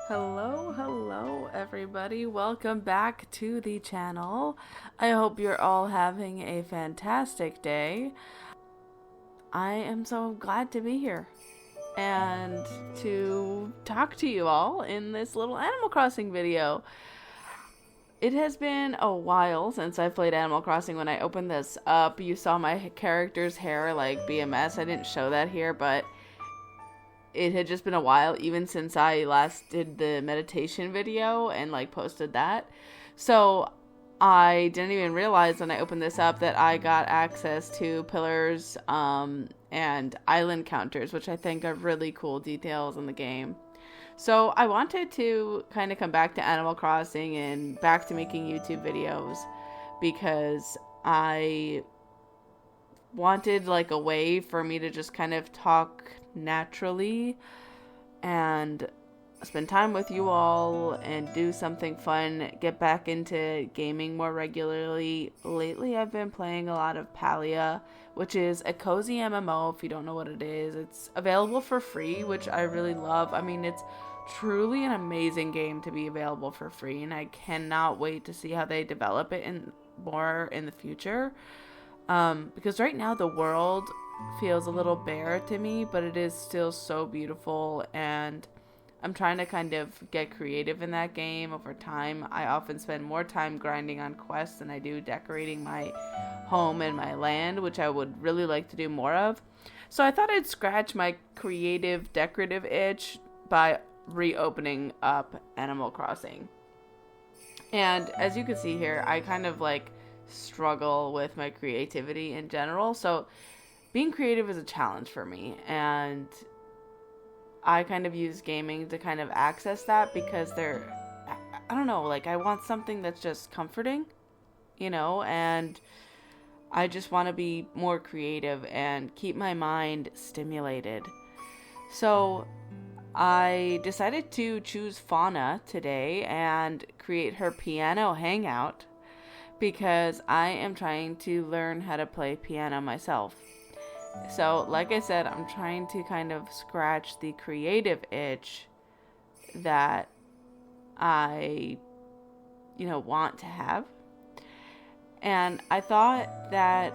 Hello everybody. Welcome back to the channel. I hope you're all having a fantastic day. I am so glad to be here and to talk to you all in this little Animal Crossing video. It has been a while since I played Animal Crossing. When I opened this up, you saw my character's hair like be a mess. I didn't show that here, but it had just been a while even since I last did the meditation video and like posted that. So I didn't even realize when I opened this up that I got access to pillars and island counters, which I think are really cool details in the game. So I wanted to kind of come back to Animal Crossing and back to making YouTube videos because I wanted like a way for me to just kind of talk naturally and spend time with you all and do something fun, get back into gaming more regularly. Lately I've been playing a lot of Palia, which is a cozy MMO. If you don't know what it is, it's available for free, which I really love. I mean, it's truly an amazing game to be available for free, and I cannot wait to see how they develop it more in the future. Because right now the world feels a little bare to me, but it is still so beautiful, and I'm trying to kind of get creative in that game over time. I often spend more time grinding on quests than I do decorating my home and my land, which I would really like to do more of. So I thought I'd scratch my creative, decorative itch by reopening up Animal Crossing. And as you can see here, I kind of like struggle with my creativity in general. So being creative is a challenge for me, and I kind of use gaming to kind of access that because I don't know, like I want something that's just comforting, and I just want to be more creative and keep my mind stimulated. So I decided to choose Fauna today and create her piano hangout because I am trying to learn how to play piano myself. So, like I said, I'm trying to kind of scratch the creative itch that I, want to have. And I thought that,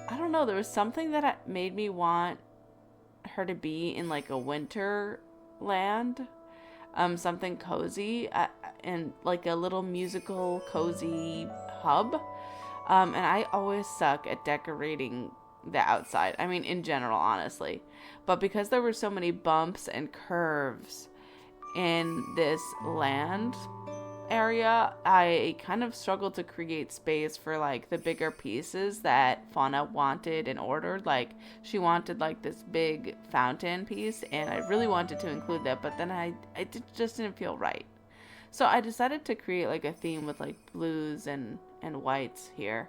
I don't know, there was something that made me want her to be in like a winter land, something cozy, and like a little musical cozy hub. And I always suck at decorating the outside. I mean, in general, honestly. But because there were so many bumps and curves in this land area, I kind of struggled to create space for like the bigger pieces that Fauna wanted and ordered. Like she wanted like this big fountain piece, and I really wanted to include that, but then I just didn't feel right. So I decided to create like a theme with like blues and whites here.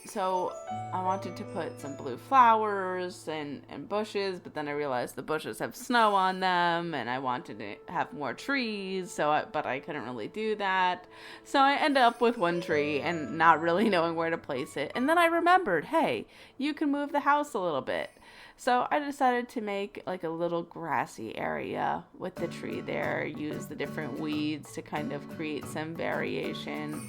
So I wanted to put some blue flowers and bushes, but then I realized the bushes have snow on them, and I wanted to have more trees, but I couldn't really do that. So I ended up with one tree and not really knowing where to place it. And then I remembered, hey, you can move the house a little bit. So I decided to make like a little grassy area with the tree there, use the different weeds to kind of create some variation.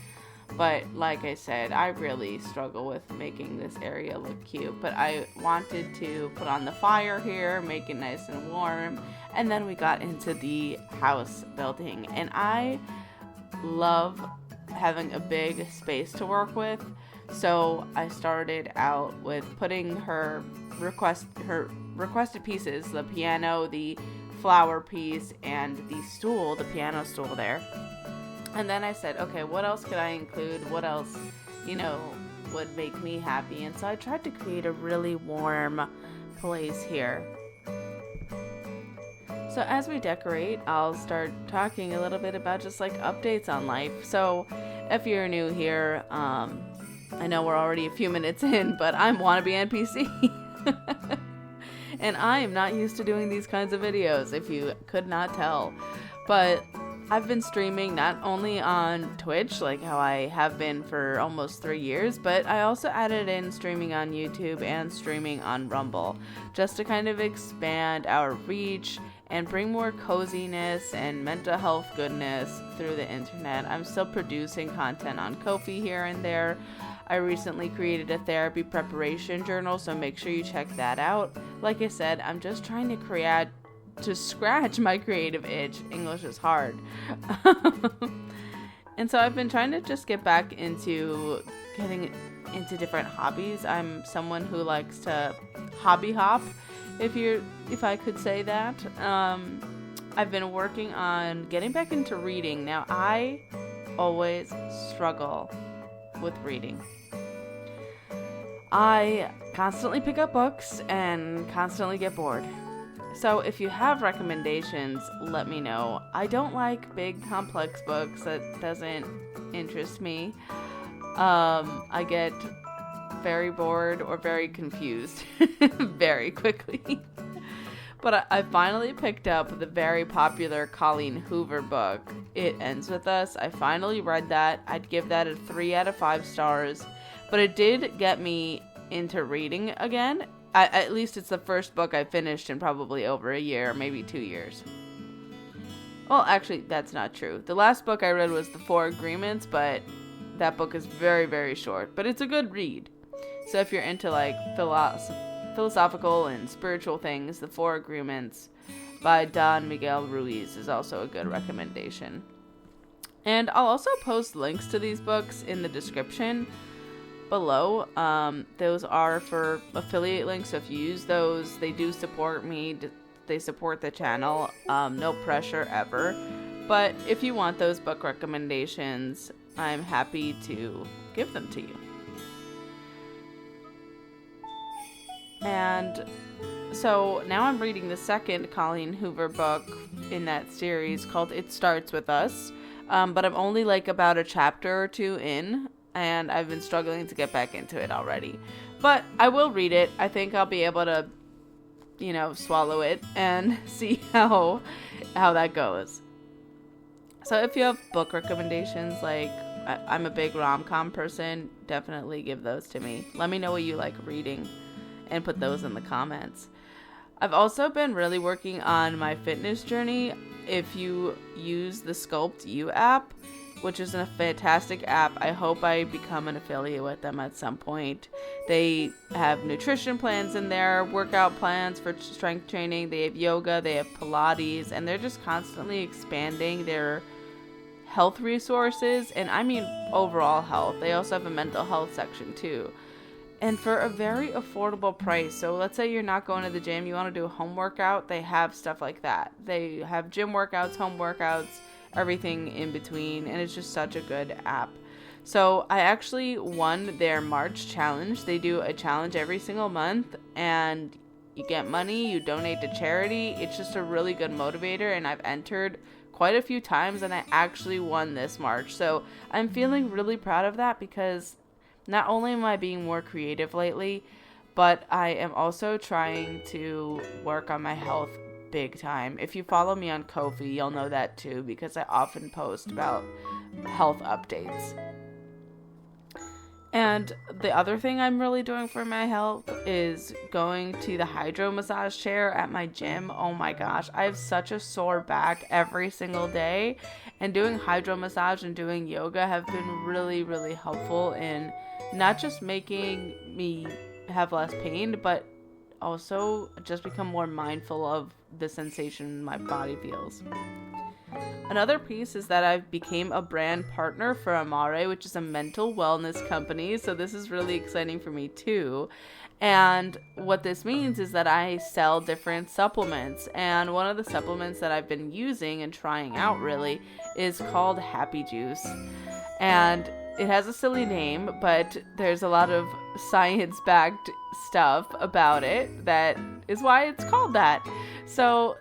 But like I said, I really struggle with making this area look cute. But I wanted to put on the fire here, make it nice and warm. And then we got into the house building. And I love having a big space to work with. So I started out with putting her requested pieces, the piano, the flower piece, and the piano stool there. And then I said, okay, what else could I include? What else, would make me happy? And so I tried to create a really warm place here. So as we decorate, I'll start talking a little bit about just like updates on life. So if you're new here, I know we're already a few minutes in, but I'm wannabeNPC. And I am not used to doing these kinds of videos, if you could not tell. But I've been streaming not only on Twitch, like how I have been for almost 3 years, but I also added in streaming on YouTube and streaming on Rumble, just to kind of expand our reach and bring more coziness and mental health goodness through the internet. I'm still producing content on Ko-fi here and there. I recently created a therapy preparation journal, so make sure you check that out. Like I said, I'm just trying to scratch my creative itch. English is hard. And so I've been trying to just get back into getting into different hobbies. I'm someone who likes to hobby hop, if I could say that. I've been working on getting back into reading. Now, I always struggle with reading. I constantly pick up books and constantly get bored. So if you have recommendations, let me know. I don't like big, complex books. That doesn't interest me. I get very bored or very confused very quickly. But I finally picked up the very popular Colleen Hoover book, It Ends With Us. I finally read that. I'd give that a 3 out of 5 stars. But it did get me into reading again. At least it's the first book I finished in probably over a year, maybe 2 years. Well, actually, that's not true. The last book I read was The Four Agreements, but that book is very, very short. But it's a good read. So if you're into like philosophical and spiritual things, The Four Agreements by Don Miguel Ruiz is also a good recommendation. And I'll also post links to these books in the description below. Those are for affiliate links, so if you use those, they do support me, they support the channel. No pressure ever, but if you want those book recommendations, I'm happy to give them to you. And so now I'm reading the second Colleen Hoover book in that series called It Starts With Us, but I'm only like about a chapter or two in, and I've been struggling to get back into it already. But I will read it. I think I'll be able to, swallow it and see how that goes. So if you have book recommendations, like I'm a big rom-com person, definitely give those to me. Let me know what you like reading and put those in the comments. I've also been really working on my fitness journey. If you use the Sculpt U app, which is a fantastic app. I hope I become an affiliate with them at some point. They have nutrition plans in there, workout plans for strength training. They have yoga, they have Pilates, and they're just constantly expanding their health resources. And I mean overall health. They also have a mental health section too. And for a very affordable price. So let's say you're not going to the gym, you want to do a home workout, they have stuff like that. They have gym workouts, home workouts, everything in between, and it's just such a good app. So I actually won their March challenge. They do a challenge every single month, and you get money, you donate to charity. It's just a really good motivator, and I've entered quite a few times, and I actually won this March. So I'm feeling really proud of that, because not only am I being more creative lately, but I am also trying to work on my health big time. If you follow me on Ko-fi, you'll know that too, because I often post about health updates. And the other thing I'm really doing for my health is going to the hydro massage chair at my gym. Oh my gosh, I have such a sore back every single day, and doing hydro massage and doing yoga have been really, really helpful in not just making me have less pain, but also just become more mindful of the sensation my body feels. Another piece is that I became a brand partner for Amare, which is a mental wellness company. So this is really exciting for me too. And what this means is that I sell different supplements. And one of the supplements that I've been using and trying out really is called Happy Juice. And it has a silly name, but there's a lot of science-backed stuff about it. That is why it's called that. So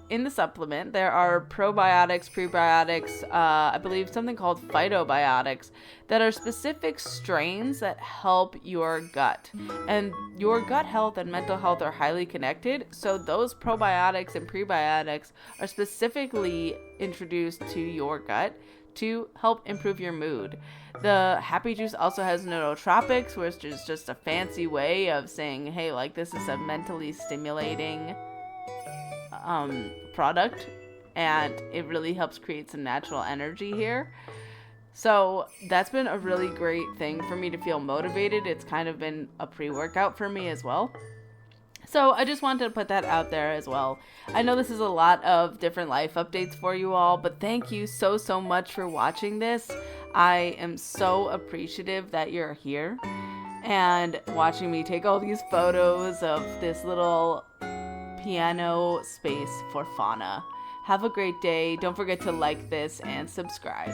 in the supplement, there are probiotics, prebiotics, I believe something called phytobiotics that are specific strains that help your gut. And your gut health and mental health are highly connected. So those probiotics and prebiotics are specifically introduced to your gut to help improve your mood. The Happy Juice also has neurotropics, which is just a fancy way of saying, hey, like, this is a mentally stimulating product, and it really helps create some natural energy here. So that's been a really great thing for me to feel motivated. It's kind of been a pre-workout for me as well. So I just wanted to put that out there as well. I know this is a lot of different life updates for you all, but thank you so much for watching this. I am so appreciative that you're here and watching me take all these photos of this little piano space for Fauna. Have a great day. Don't forget to like this and subscribe.